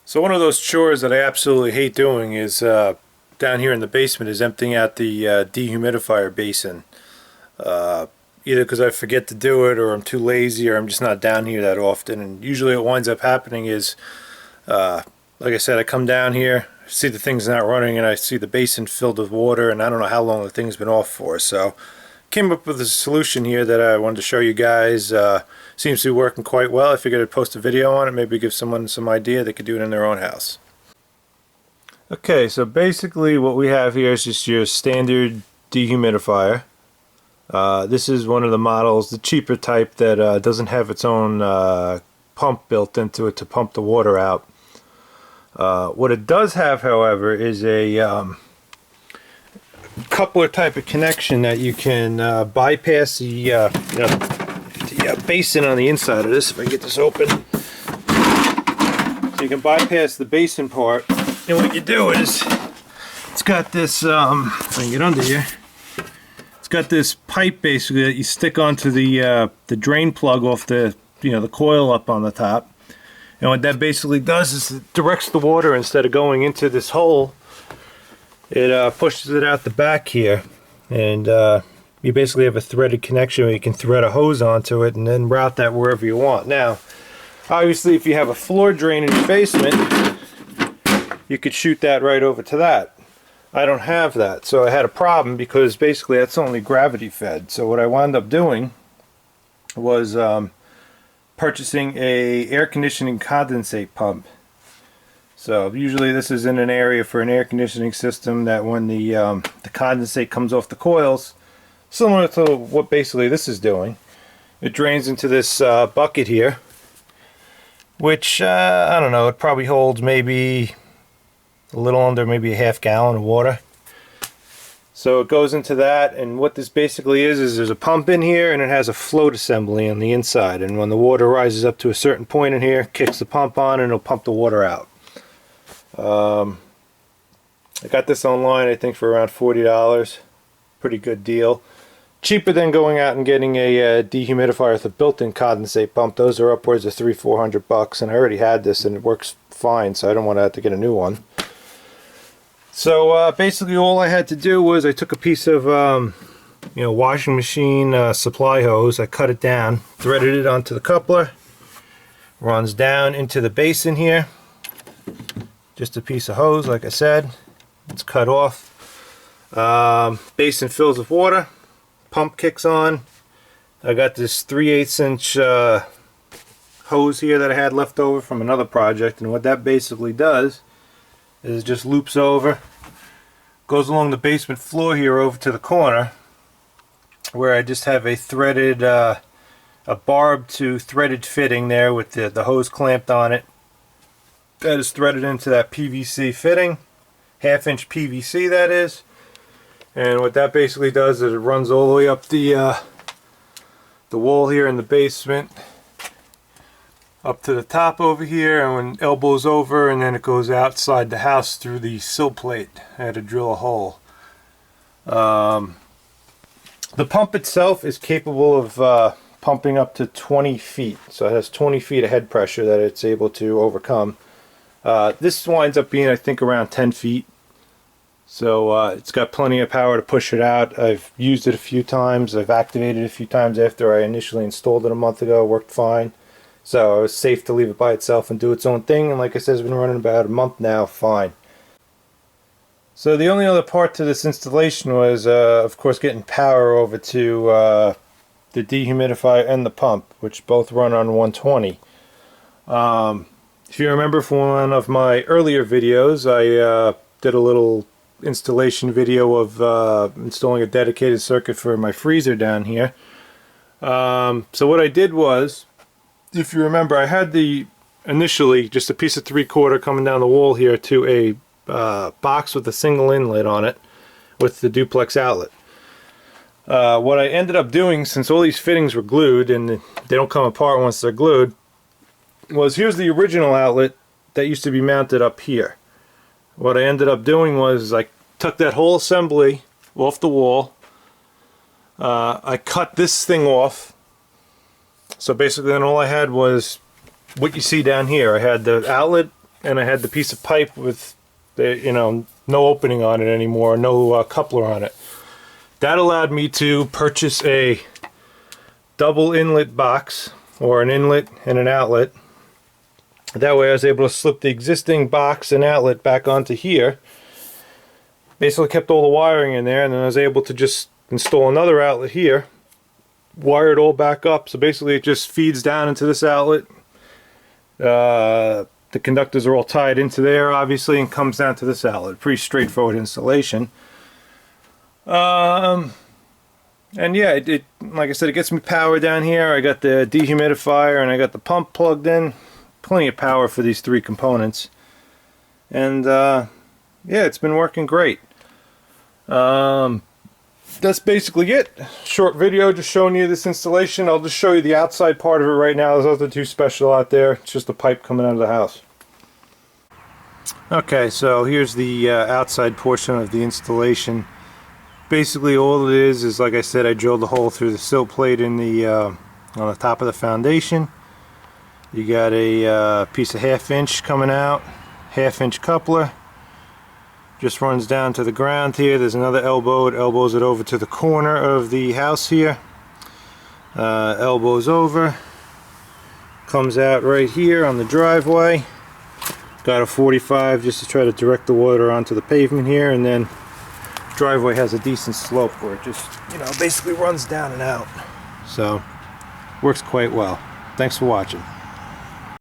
So one of those chores that I absolutely hate doing is down here in the basement is emptying out the dehumidifier basin. Either because I forget to do it, or I'm too lazy, or I'm just not down here that often. And usually what winds up happening is, like I said, I come down here, see the thing's not running, and I see the basin filled with water, and I don't know how long the thing's been off for. So came up with a solution here that I wanted to show you guys. Seems to be working quite well. I figured I'd post a video on it, maybe give someone some idea they could do it in their own house. Okay, so basically what we have here is just your standard dehumidifier. This is one of the models, the cheaper type, that doesn't have its own pump built into it to pump the water out. What it does have, however, is a coupler type of connection that you can bypass the basin on the inside of this. If I get this open, so you can bypass the basin part, and what you do is it's got this, if I can get under here, it's got this pipe basically that you stick onto the drain plug off the the coil up on the top, and what that basically does is it directs the water. Instead of going into this hole, it pushes it out the back here, and you basically have a threaded connection where you can thread a hose onto it and then route that wherever you want. Now, obviously, if you have a floor drain in your basement, you could shoot that right over to that. I don't have that, so I had a problem because basically that's only gravity fed. So what I wound up doing was purchasing a air conditioning condensate pump. So usually this is in an area for an air conditioning system that when the condensate comes off the coils, similar to what basically this is doing, it drains into this bucket here, which I don't know, it probably holds maybe a little under maybe a half gallon of water. So it goes into that, and what this basically is there's a pump in here, and it has a float assembly on the inside, and when the water rises up to a certain point in here, kicks the pump on and it'll pump the water out. I got this online, I think, for around $40. Pretty good deal. Cheaper than going out and getting a dehumidifier with a built-in condensate pump. Those are upwards of $300-400, and I already had this and it works fine, so I don't want to have to get a new one. So basically all I had to do was I took a piece of washing machine supply hose, I cut it down, threaded it onto the coupler, runs down into the basin here. Just a piece of hose, like I said. It's cut off. Basin fills with water. Pump kicks on. I got this 3/8 inch hose here that I had left over from another project, and what that basically does is it just loops over, goes along the basement floor here over to the corner, where I just have a threaded, a barbed to threaded fitting there with the hose clamped on it. That is threaded into that PVC fitting, 1/2 inch PVC that is. And what that basically does is it runs all the way up the wall here in the basement, up to the top over here, and when elbows over, and then it goes outside the house through the sill plate. I had to drill a hole. The pump itself is capable of pumping up to 20 feet, so it has 20 feet of head pressure that it's able to overcome. This winds up being, I think, around 10 feet. So it's got plenty of power to push it out. I've used it a few times. I've activated it a few times after I initially installed it a month ago. It worked fine. So it was safe to leave it by itself and do its own thing. And like I said, it's been running about a month now, fine. So the only other part to this installation was, of course, getting power over to the dehumidifier and the pump, which both run on 120. If you remember from one of my earlier videos, I did a little installation video of installing a dedicated circuit for my freezer down here. So what I did was, if you remember, I had initially just a piece of 3/4 coming down the wall here to a box with a single inlet on it with the duplex outlet. What I ended up doing, since all these fittings were glued and they don't come apart once they're glued, was here's the original outlet that used to be mounted up here. What I ended up doing was I took that whole assembly off the wall. I cut this thing off. So basically then all I had was what you see down here. I had the outlet and I had the piece of pipe with the, you know, no opening on it anymore, no coupler on it. That allowed me to purchase a double inlet box, or an inlet and an outlet. That way I was able to slip the existing box and outlet back onto here. Basically kept all the wiring in there, and then I was able to just install another outlet here, wire it all back up. So basically it just feeds down into this outlet. The conductors are all tied into there, obviously, and comes down to this outlet. Pretty straightforward installation. And yeah, it like I said, it gets me power down here. I got the dehumidifier and I got the pump plugged in. Plenty of power for these three components. And yeah, it's been working great. That's basically it. Short video just showing you this installation. I'll just show you the outside part of it right now. There's nothing too special out there. It's just a pipe coming out of the house. Okay, so here's the outside portion of the installation. Basically all it is like I said, I drilled a hole through the sill plate in the on the top of the foundation. You got a piece of 1/2 inch coming out, 1/2 inch coupler. Just runs down to the ground here. There's another elbow. It elbows it over to the corner of the house here. Elbows over. Comes out right here on the driveway. Got a 45 just to try to direct the water onto the pavement here, and then driveway has a decent slope where it just, you know, basically runs down and out. So works quite well. Thanks for watching.